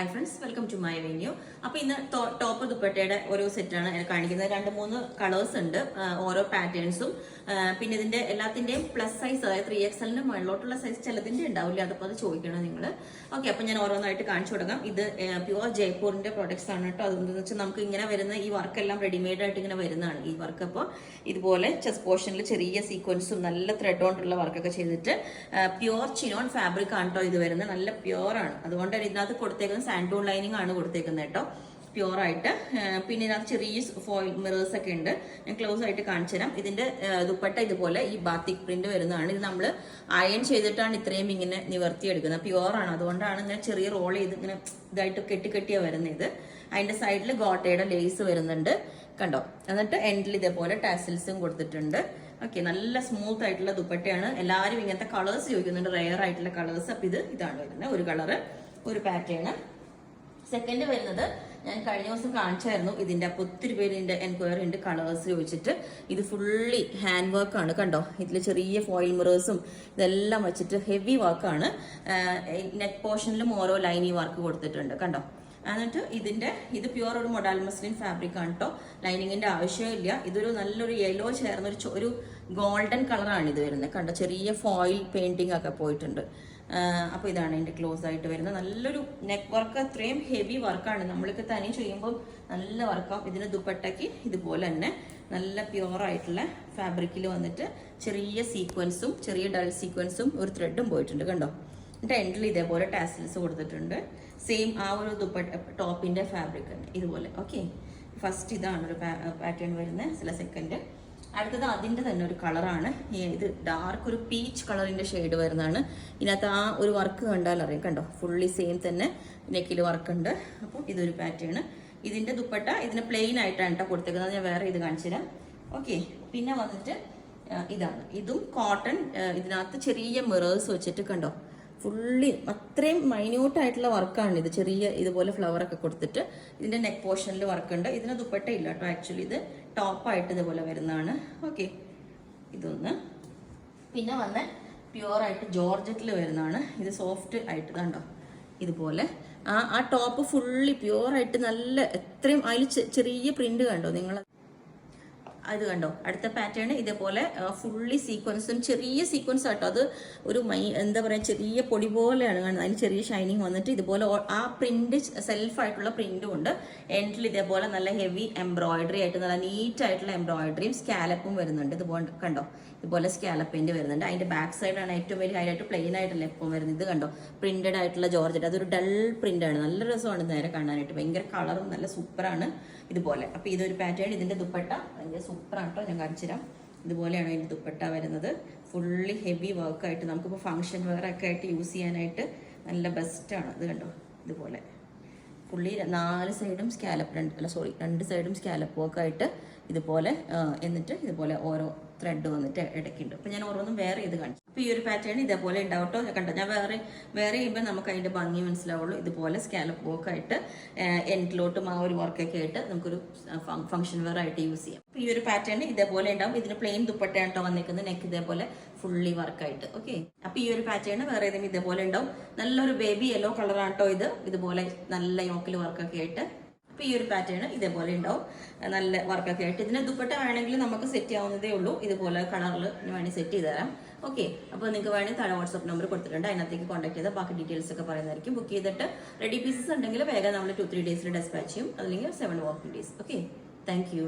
Hi friends, welcome to my venue. അപ്പോൾ ഇന്ന് top ദുപ്പട്ടയുടെ ഓരോ സെറ്റാണ് കാണിക്കുന്നത്. 2-3 കളേഴ്സ് ഉണ്ട്, ഓരോ പാറ്റേൺസും. പിന്നെ ഇതിന്റെ എല്ലാത്തിന്റെയും പ്ലസ് സൈസ്, അതായത് 3XL മുകളിലോട്ടുള്ള സൈസ് ചിലതിന്റെ ഉണ്ടാവില്ല, അതപ്പോൾ അത് ചോദിക്കണം നിങ്ങൾ. ഓക്കെ, അപ്പോൾ ഞാൻ ഓരോന്നായിട്ട് കാണിച്ചു തുടങ്ങാം. ഇത് പ്യുവർ ജയ്പൂരിന്റെ പ്രോഡക്ട്സ് ആണ് കേട്ടോ. അതെന്താണെന്ന് വെച്ചാൽ നമുക്ക് ഇങ്ങനെ വരുന്ന ഈ വർക്കെല്ലാം റെഡിമെയ്ഡ് ആയിട്ട് ഇങ്ങനെ വരുന്നതാണ് ഈ വർക്ക്. അപ്പോൾ ഇതുപോലെ ചെസ്റ്റ് പോർഷനിൽ ചെറിയ സീക്വൻസും നല്ല ത്രെഡ് കൊണ്ടുള്ള വർക്കൊക്കെ ചെയ്തിട്ട് പ്യുവർ ചിനോൺ ഫാബ്രിക് ആണ് കേട്ടോ ഇത് വരുന്നത്. നല്ല പ്യുവർ ആണ്, അതുകൊണ്ട് ഇതിനകത്ത് കൊടുത്തേക്കുന്നത് സാൻഡൂൺ ലൈനിങ് ആണ് കൊടുത്തേക്കുന്നത് കേട്ടോ, പ്യുവർ ആയിട്ട്. പിന്നെ ഇതിനകത്ത് ചെറിയ ഫോയിൽ മിറേഴ്സ് ഒക്കെ ഉണ്ട്. ഞാൻ ക്ലോസ് ആയിട്ട് കാണിച്ചു തരാം. ഇതിന്റെ ദുപ്പട്ട ഇതുപോലെ ഈ ബാത്തിക് പ്രിന്റ് വരുന്നതാണ്. ഇത് നമ്മൾ അയൺ ചെയ്തിട്ടാണ് ഇത്രയും ഇങ്ങനെ നിവർത്തിയെടുക്കുന്നത്. പ്യുവർ ആണ്, അതുകൊണ്ടാണ് ഇങ്ങനെ ചെറിയ റോൾ ചെയ്ത് ഇങ്ങനെ ഇതായിട്ട് കെട്ടിക്കെട്ടിയാണ് വരുന്നത്. ഇത് അതിന്റെ സൈഡിൽ ഗോട്ടയുടെ ലേസ് വരുന്നുണ്ട് കണ്ടോ. എന്നിട്ട് എൻഡിൽ ഇതേപോലെ ടാസിൽസും കൊടുത്തിട്ടുണ്ട്. ഓക്കെ, നല്ല സ്മൂത്ത് ആയിട്ടുള്ള ദുപ്പട്ടയാണ്. എല്ലാവരും ഇങ്ങനത്തെ കളേഴ്സ് ചോദിക്കുന്നുണ്ട്, റെയർ ആയിട്ടുള്ള കളേഴ്സ്. അപ്പൊ ഇതാണ് വരുന്നത്, ഒരു കളറ്, ഒരു പാറ്റേൺ. സെക്കൻഡ് വരുന്നത് ഞാൻ കഴിഞ്ഞ ദിവസം കാണിച്ചായിരുന്നു. ഇതിന്റെ അപ്പൊ ഒത്തിരി പേര് ഇതിന്റെ എൻക്വയറി ഉണ്ട്, കളേഴ്സ് ചോദിച്ചിട്ട്. ഇത് ഫുള്ളി ഹാൻഡ് വർക്ക് ആണ് കണ്ടോ. ഇതിൽ ചെറിയ ഫോയിൽ മിറേഴ്സും ഇതെല്ലാം വെച്ചിട്ട് ഹെവി വർക്കാണ്. നെക്ക് പോർഷനിലും ഓരോ ലൈനിങ് വർക്ക് കൊടുത്തിട്ടുണ്ട് കണ്ടോ. എന്നിട്ട് ഇത് പ്യുവർ ഒരു മൊഡാൽ മസ്ലിൻ ഫാബ്രിക് ആണ് കേട്ടോ. ലൈനിങ്ങിന്റെ ആവശ്യമില്ല. ഇതൊരു നല്ലൊരു യെല്ലോ ചേർന്ന ഒരു ഗോൾഡൻ കളറാണ് ഇത് വരുന്നത് കണ്ടോ. ചെറിയ ഫോയിൽ പെയിന്റിംഗ് ഒക്കെ പോയിട്ടുണ്ട്. അപ്പോൾ ഇതാണ് ഇതിന്റെ ക്ലോസ് ആയിട്ട് വരുന്നത്. നല്ലൊരു നെക്ക് വർക്ക്, അത്രയും ഹെവി വർക്കാണ്. നമ്മൾക്ക് തനി ചെയ്യുമ്പോൾ നല്ല വർക്കാവും. ഇതിന് ദുപ്പട്ടയ്ക്ക് ഇതുപോലെ തന്നെ നല്ല പ്യുവർ ആയിട്ടുള്ള ഫാബ്രിക്കിൽ വന്നിട്ട് ചെറിയ സീക്വൻസും ചെറിയ ഡൾ സീക്വൻസും ഒരു ത്രെഡും പോയിട്ടുണ്ട് കണ്ടോ. എന്നിട്ട് എൻഡിൽ ഇതേപോലെ ടാസിൽസ് കൊടുത്തിട്ടുണ്ട്. സെയിം ആ ഒരു ദുപ്പട്ട ടോപ്പിന്റെ ഫാബ്രിക് ഇതുപോലെ. ഓക്കെ, ഫസ്റ്റ് ഇതാണ് ഒരു പാറ്റേൺ വരുന്നത്. സെക്കൻഡ് അടുത്തത് അതിന്റെ തന്നെ ഒരു കളറാണ്. ഇത് ഡാർക്ക് ഒരു പീച്ച് കളറിന്റെ ഷെയ്ഡ് വരുന്നതാണ്. ഇതിനകത്ത് ആ ഒരു വർക്ക് കണ്ടാൽ അറിയാം കണ്ടോ. ഫുള്ളി സെയിം തന്നെ നെക്കിൽ വർക്ക് ഉണ്ട്. അപ്പോൾ ഇതൊരു പാറ്റേൺ. ഇതിന്റെ ദുപ്പട്ട ഇതിന് പ്ലെയിൻ ആയിട്ടാണ് കേട്ടോ കൊടുത്തേക്കുന്നത്. ഞാൻ വേറെ ഇത് കാണിച്ചു തരാം. ഓക്കെ, പിന്നെ വന്നിട്ട് ഇതാണ്. ഇതും കോട്ടൺ. ഇതിനകത്ത് ചെറിയ മിറേഴ്സ് വെച്ചിട്ട് കണ്ടോ, ഫുള്ളി അത്രയും മൈന്യൂട്ട് ആയിട്ടുള്ള വർക്കാണ് ഇത്. ചെറിയ ഇതുപോലെ ഫ്ലവർ ഒക്കെ കൊടുത്തിട്ട് ഇതിന്റെ നെക്ക് പോർഷനിൽ വർക്ക് ഉണ്ട്. ഇതിന് ദുപ്പട്ട ഇല്ല കേട്ടോ. ആക്ച്വലി ഇത് ടോപ്പായിട്ട് ഇതുപോലെ വരുന്നതാണ്. ഓക്കെ, ഇതൊന്ന്. പിന്നെ വന്ന് പ്യുവർ ആയിട്ട് ജോർജറ്റിൽ വരുന്നതാണ്. ഇത് സോഫ്റ്റ് ആയിട്ട് കണ്ടോ ഇതുപോലെ. ആ ടോപ്പ് ഫുള്ളി പ്യുവർ ആയിട്ട് നല്ല എത്രയും അതിൽ ചെറിയ പ്രിന്റ് കണ്ടോ നിങ്ങൾ. അത് കണ്ടോ. അടുത്ത പാറ്റേൺ ഇതേപോലെ ഫുള്ളി സീക്വൻസും ചെറിയ സീക്വൻസ് ആട്ടോ. അത് ഒരു എന്താ പറയുക, ചെറിയ പൊടി പോലെയാണ് കാണുന്നത്. അതിന് ചെറിയ ഷൈനിങ് വന്നിട്ട് ഇതുപോലെ ആ പ്രിന്റ് സെൽഫായിട്ടുള്ള പ്രിന്റും ഉണ്ട്. എൻഡിൽ ഇതേപോലെ നല്ല ഹെവി എംബ്രോയിഡറി ആയിട്ട് നല്ല നീറ്റ് ആയിട്ടുള്ള എംബ്രോയിഡറിയും സ്കാലപ്പും വരുന്നുണ്ട്. ഇതുപോലെ കണ്ടോ, ഇതുപോലെ സ്കാലപ്പിന്റെ വരുന്നുണ്ട്. അതിന്റെ ബാക്ക് സൈഡാണ് ഏറ്റവും വലിയ ഹൈലൈറ്റ്. പ്ലെയിൻ ആയിട്ടല്ല എപ്പം വരുന്നത്. ഇത് കണ്ടോ, പ്രിന്റഡ് ആയിട്ടുള്ള ജോർജറ്റ്. അതൊരു ഡൾ പ്രിന്റ് ആണ്. നല്ല രസമാണ് നേരെ കാണാനായിട്ട്. ഭയങ്കര കളറും നല്ല സൂപ്പറാണ് ഇതുപോലെ. അപ്പൊ ഇതൊരു പാറ്റേൺ. ഇതിന്റെ ദുപ്പട്ട ഭയങ്കര സൂപ്പറാണ് കേട്ടോ. ഞാൻ കാണിച്ചു തരാം. ഇതുപോലെയാണ് ഇതിന്റെ ദുപ്പട്ട വരുന്നത്. ഫുള്ളി ഹെവി വർക്കായിട്ട് നമുക്കിപ്പോൾ ഫംഗ്ഷൻ വെയർ ഒക്കെ ആയിട്ട് യൂസ് ചെയ്യാനായിട്ട് നല്ല ബെസ്റ്റാണ്. ഇത് കണ്ടോ, ഇതുപോലെ ഫുള്ളി 4 സൈഡും സ്കാലപ്പ്, 2 സൈഡും സ്കാലപ്പ് വർക്കായിട്ട് ഇതുപോലെ. എന്നിട്ട് ഇതുപോലെ ഓരോ ത്രെഡ് വന്നിട്ട് ഇടയ്ക്കുണ്ട്. അപ്പൊ ഞാൻ ഓരോന്നും വേറെ ചെയ്ത് കാണിച്ചു. അപ്പൊ ഈ ഒരു പാറ്റേൺ ഇതേപോലെ ഉണ്ടാവട്ടോ. കണ്ടോ, ഞാൻ വേറെ ചെയ്യുമ്പോൾ നമുക്ക് അതിന്റെ ഭംഗി മനസ്സിലാവുള്ളൂ. ഇതുപോലെ സ്കാലപ്പ് വർക്കായിട്ട് എൻഡിലോട്ടും ആ ഒരു വർക്കൊക്കെ ആയിട്ട് നമുക്കൊരു ഫംഗ്ഷൻ വെയർ ആയിട്ട് യൂസ് ചെയ്യാം. അപ്പൊ ഈ ഒരു പാറ്റേൺ ഇതേപോലെ ഉണ്ടാവും. ഇതിന് പ്ലെയിൻ ദുപ്പട്ടയാണ് കേട്ടോ വന്നിരിക്കുന്നത്. നെക്ക് ഇതേപോലെ ഫുള്ളി വർക്കായിട്ട്. ഓക്കെ, അപ്പൊ ഈ ഒരു പാറ്റേൺ വേറെ ഏതെങ്കിലും ഇതേപോലെ ഉണ്ടാവും. നല്ലൊരു ബേബി യെല്ലോ കളറാണ് കേട്ടോ ഇത്. ഇതുപോലെ നല്ല യോക്കിൽ വർക്കൊക്കെ ആയിട്ട്. അപ്പൊ ഈ ഒരു പാറ്റേൺ ഇതേപോലെ ഉണ്ടാവും, നല്ല വർക്കൊക്കെ ആയിട്ട്. ഇതിന് ദുപ്പട്ട വേണമെങ്കിൽ നമുക്ക് സെറ്റ് ചെയ്യാവുന്നതേ ഉള്ളൂ. ഇതുപോലെ കളറിൽ വേണമെങ്കിൽ സെറ്റ് ചെയ്ത് തരാം. ഓക്കെ, അപ്പോൾ നിങ്ങൾക്ക് വേണമെങ്കിൽ താഴെ വാട്സ്ആപ്പ് നമ്പർ കൊടുത്തിട്ടുണ്ട്. അതിനകത്തേക്ക് കോൺടാക്ട് ചെയ്താൽ ബാക്കി ഡീറ്റെയിൽസ് ഒക്കെ പറയുന്നതായിരിക്കും. ബുക്ക് ചെയ്തിട്ട് റെഡി പീസസ് ഉണ്ടെങ്കിൽ വേഗം നമ്മൾ 2-3 ഡേയ്സിൽ ഡെസ്പാച്ച് ചെയ്യും. അല്ലെങ്കിൽ 7 working days. Okay, thank you.